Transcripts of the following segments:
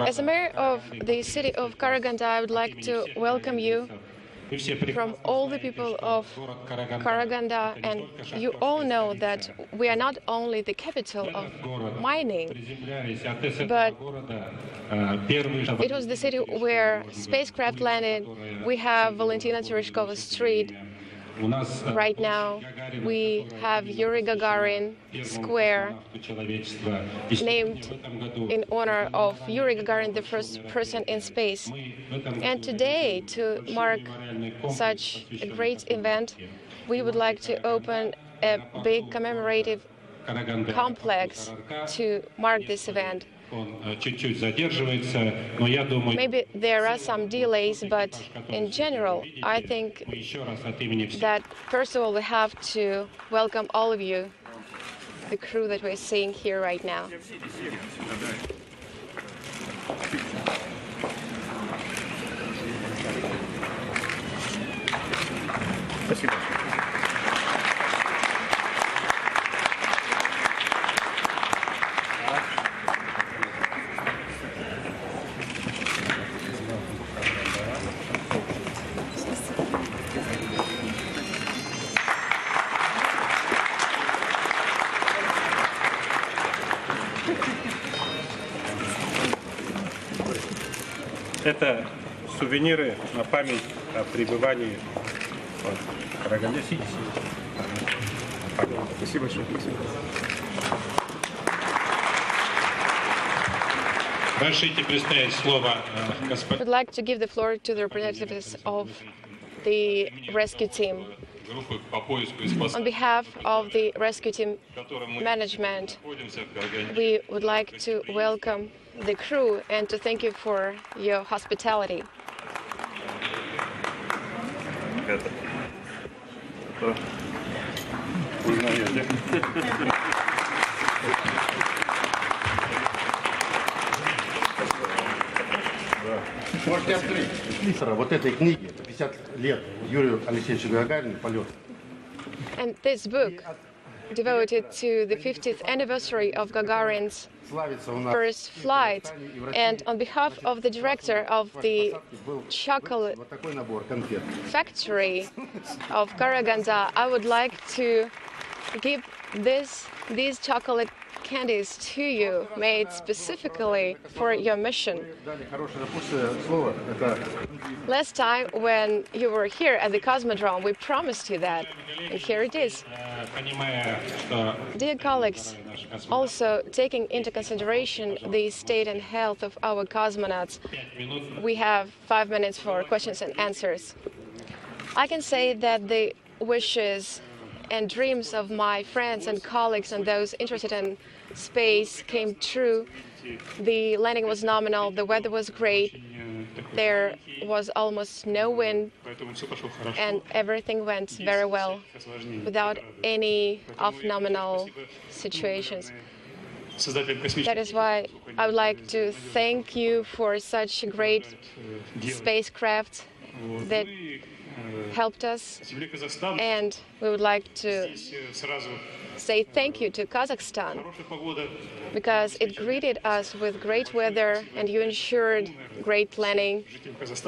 As a mayor of the city of Karaganda, I would like to welcome you from all the people of Karaganda, and you all know that we are not only the capital of mining, but it was the city where spacecraft landed. We have Valentina Tereshkova Street. Right now, we have Yuri Gagarin Square, named in honor of Yuri Gagarin, the first person in space. And today, to mark such a great event, we would like to open a big commemorative complex to mark this event. Maybe there are some delays, but in general, I think that first of all, we have to welcome all of you, the crew that we're seeing here right now. Это сувениры на память о пребывании в Караганде. Спасибо большое. I would like to give the floor to the representatives of the rescue team. On behalf of the rescue team management, we would like to welcome the crew and to thank you for your hospitality. Можете открыть. Вот этой книги, 50 лет Юрию Алексеевичу Гагарину, полет. And this book, devoted to the 50th anniversary of Gagarin's first flight, and on behalf of the director of the chocolate factory of Karaganda, I would like to give these chocolate candies to you, made specifically for your mission. Last time when you were here at the Cosmodrome, we promised you that, and here it is. Dear colleagues, also taking into consideration the state and health of our cosmonauts, we have 5 minutes for questions and answers. I can say that the wishes and dreams of my friends and colleagues and those interested in space came true. The landing was nominal, the weather was great, there was almost no wind, and everything went very well without any off-nominal situations. That is why I would like to thank you for such a great spacecraft that helped us, and we would like to say thank you to Kazakhstan because it greeted us with great weather and you ensured great planning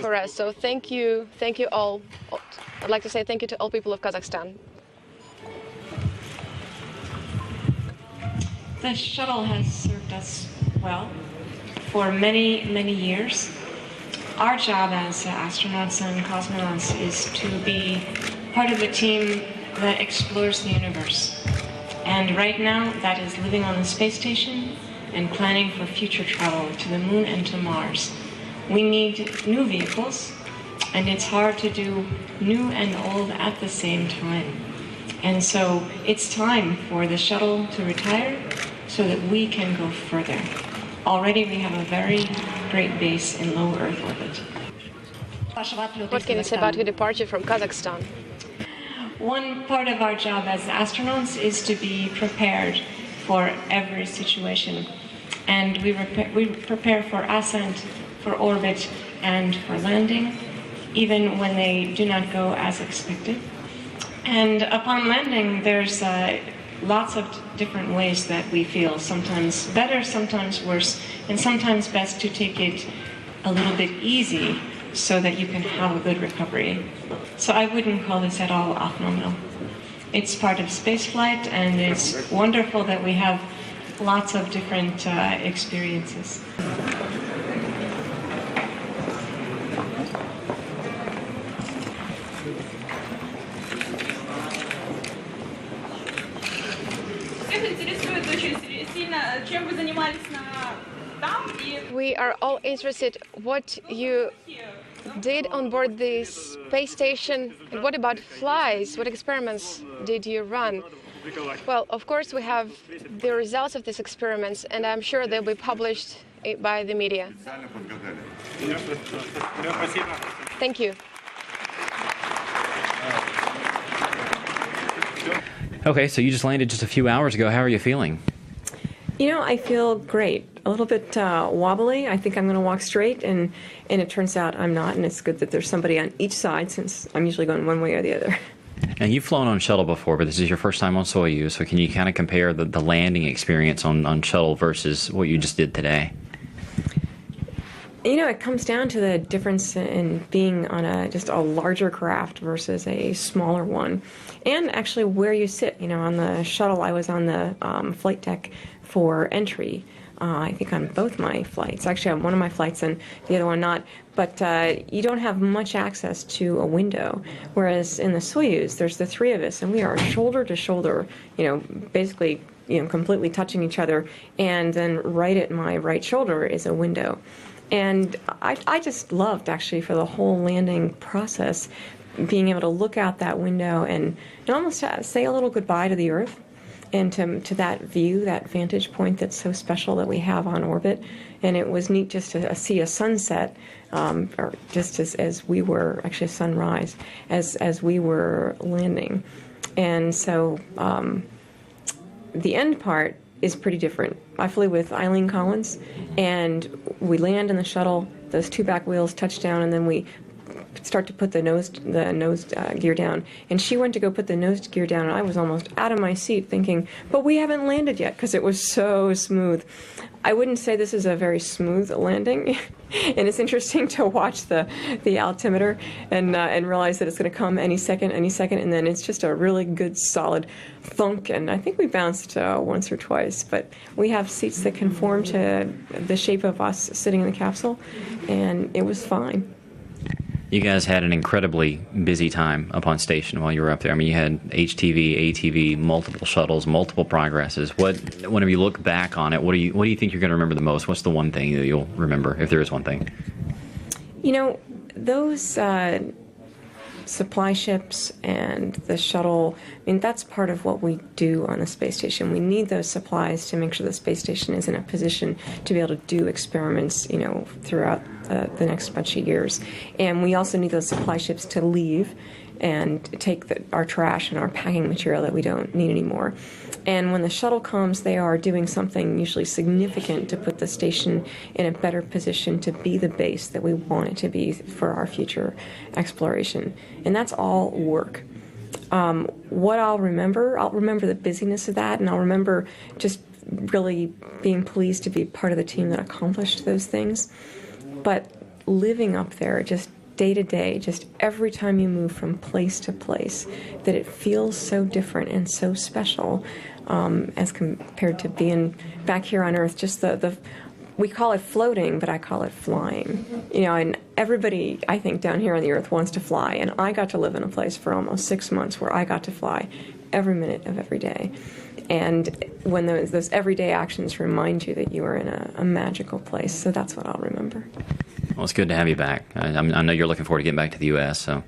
for us. So thank you all. I'd like to say thank you to all people of Kazakhstan. The shuttle has served us well for many, many years. Our job as astronauts and cosmonauts is to be part of a team that explores the universe. And right now, that is living on the space station and planning for future travel to the moon and to Mars. We need new vehicles, and it's hard to do new and old at the same time. And so it's time for the shuttle to retire so that we can go further. Already we have a very great base in low Earth orbit. What can you say about your departure from Kazakhstan? One part of our job as astronauts is to be prepared for every situation. And we prepare for ascent, for orbit, and for landing, even when they do not go as expected. And upon landing, there's lots of different ways that we feel, sometimes better, sometimes worse, and sometimes best to take it a little bit easy so that you can have a good recovery. So I wouldn't call this at all off-nominal. It's part of spaceflight, and it's wonderful that we have lots of different experiences. We are all interested what you did on board the space station, and what about flies? What experiments did you run? Well, of course, we have the results of these experiments, and I'm sure they'll be published by the media. Thank you. Okay, so you just landed just a few hours ago. How are you feeling? You know, I feel great. A little bit wobbly. I think I'm going to walk straight, and it turns out I'm not, and it's good that there's somebody on each side since I'm usually going one way or the other. And you've flown on shuttle before, but this is your first time on Soyuz, so can you kind of compare the landing experience on shuttle versus what you just did today? You know, it comes down to the difference in being on just a larger craft versus a smaller one, and actually where you sit. You know, on the shuttle, I was on the flight deck for entry. I think on both my flights. Actually, on one of my flights and the other one not. But you don't have much access to a window. Whereas in the Soyuz, there's the three of us, and we are shoulder to shoulder, you know, basically, you know, completely touching each other. And then right at my right shoulder is a window. And I just loved, actually, for the whole landing process, being able to look out that window and almost say a little goodbye to the Earth. And to that view, that vantage point that's so special that we have on orbit. And it was neat just to see a sunset, or just as we were, actually a sunrise, as we were landing. And so the end part is pretty different. I flew with Eileen Collins, and we land in the shuttle, those two back wheels touch down, and then we start to put the nose gear down. And she went to go put the nose gear down, and I was almost out of my seat thinking, but we haven't landed yet, because it was so smooth. I wouldn't say this is a very smooth landing, and it's interesting to watch the altimeter and realize that it's going to come any second, and then it's just a really good solid thunk. And I think we bounced once or twice, but we have seats that conform to the shape of us sitting in the capsule, and it was fine. You guys had an incredibly busy time up on station while you were up there. I mean, you had HTV, ATV, multiple shuttles, multiple progresses. Whenever you look back on it, what do you think you're going to remember the most? What's the one thing that you'll remember, if there is one thing? You know, those supply ships and the shuttle, I mean, that's part of what we do on the space station. We need those supplies to make sure the space station is in a position to be able to do experiments, you know, throughout the next bunch of years. And we also need those supply ships to leave and take our trash and our packing material that we don't need anymore. And when the shuttle comes, they are doing something usually significant to put the station in a better position to be the base that we want it to be for our future exploration. And that's all work. What I'll remember the busyness of that, and I'll remember just really being pleased to be part of the team that accomplished those things. But living up there, just day to day, just every time you move from place to place, that it feels so different and so special as compared to being back here on Earth. Just the we call it floating, but I call it flying. And everybody, I think, down here on the Earth wants to fly. And I got to live in a place for almost 6 months where I got to fly every minute of every day. And when those everyday actions remind you that you are in a magical place. So that's what I'll remember. Well, it's good to have you back. I know you're looking forward to getting back to the U.S., so.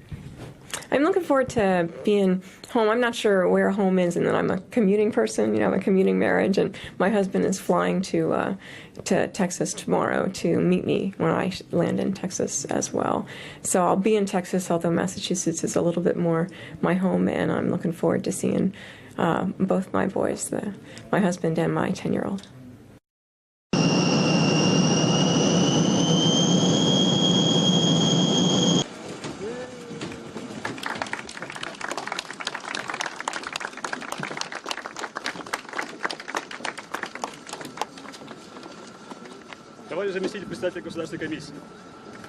I'm looking forward to being home. I'm not sure where home is, and then I'm a commuting person. I'm a commuting marriage, and my husband is flying to Texas tomorrow to meet me when I land in Texas as well. So I'll be in Texas, although Massachusetts is a little bit more my home, and I'm looking forward to seeing both my boys, my husband and my 10-year-old.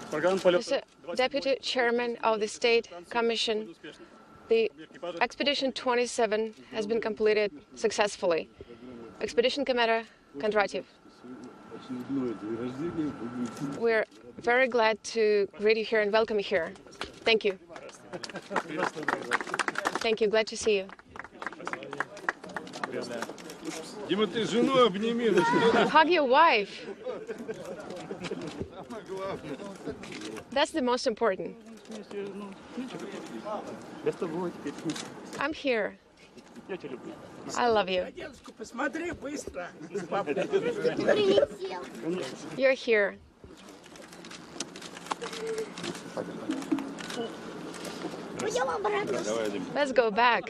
Mr. Deputy Chairman of the State Commission, the Expedition 27 has been completed successfully. Expedition Commander Kondrativ. We're very glad to greet you here and welcome you here. Thank you. Thank you. Glad to see you. Hug your wife. That's the most important. I'm here. I love you. You're here. Let's go back.